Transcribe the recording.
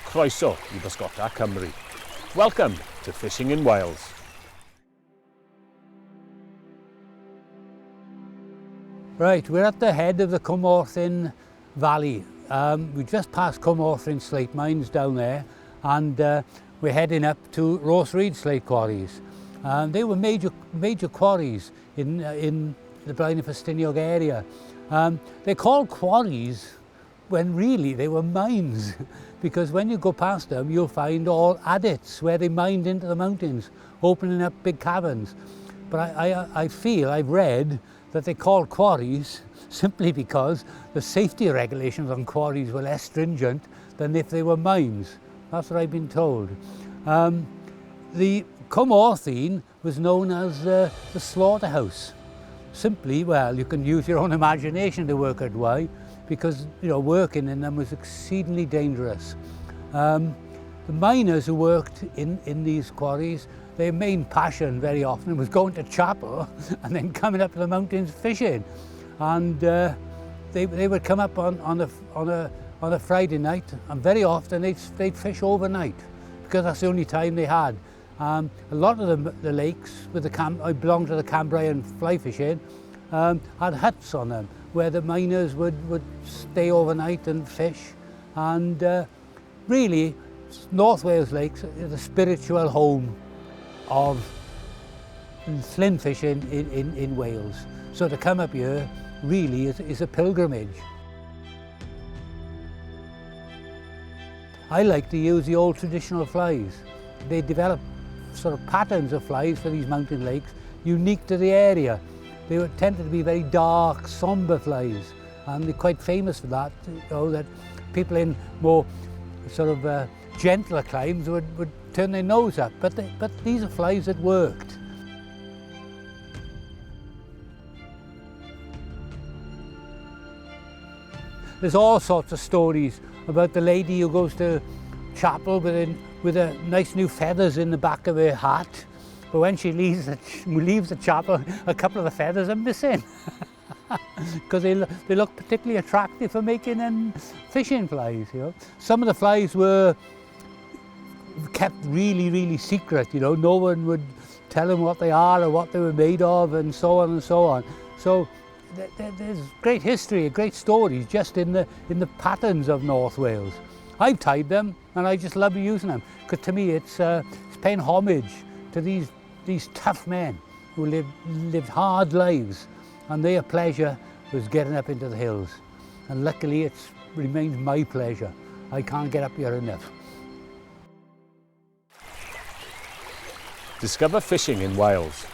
Croeso I bysgota Cymru. Welcome to Fishing in Wales. Right, we're at the head of the Cwmorthyn Valley. We just passed Cwmorthyn slate mines down there, and we're heading up to Rosereed slate quarries. They were major quarries in the Blaen y Ffestiniog area. They're called quarries when really they were mines, because when you go past them you'll find all adits where they mined into the mountains, opening up big caverns. But I've read that they're called quarries simply because the safety regulations on quarries were less stringent than if they were mines. That's what I've been told. The Cwmorthyn was known as the slaughterhouse. Simply, well, you can use your own imagination to work out why, because working in them was exceedingly dangerous. The miners who worked in these quarries, their main passion very often was going to chapel and then coming up to the mountains fishing. And they would come up on a Friday night, and very often they'd fish overnight because that's the only time they had. A lot of the lakes I belonged to the Cambrai and fly fishing had huts on them where the miners would stay overnight and fish. And really, North Wales Lakes is the spiritual home of llyn fishing in Wales. So to come up here really is a pilgrimage. I like to use the old traditional flies. They develop sort of patterns of flies for these mountain lakes unique to the area. They tended to be very dark, sombre flies, and they're quite famous for that. That people in more sort of gentler climes would turn their nose up, but these are flies that worked. There's all sorts of stories about the lady who goes to chapel with a nice new feathers in the back of her hat, but when she leaves the chapel, a couple of the feathers are missing because they look particularly attractive for making fishing flies. Some of the flies were kept really secret. No one would tell them what they are or what they were made of, and so on and so on. So there's great history, great stories just in the patterns of North Wales. I've tied them and I just love using them, because to me it's paying homage to these tough men who lived hard lives, and their pleasure was getting up into the hills. And luckily it remains my pleasure. I can't get up here enough. Discover fishing in Wales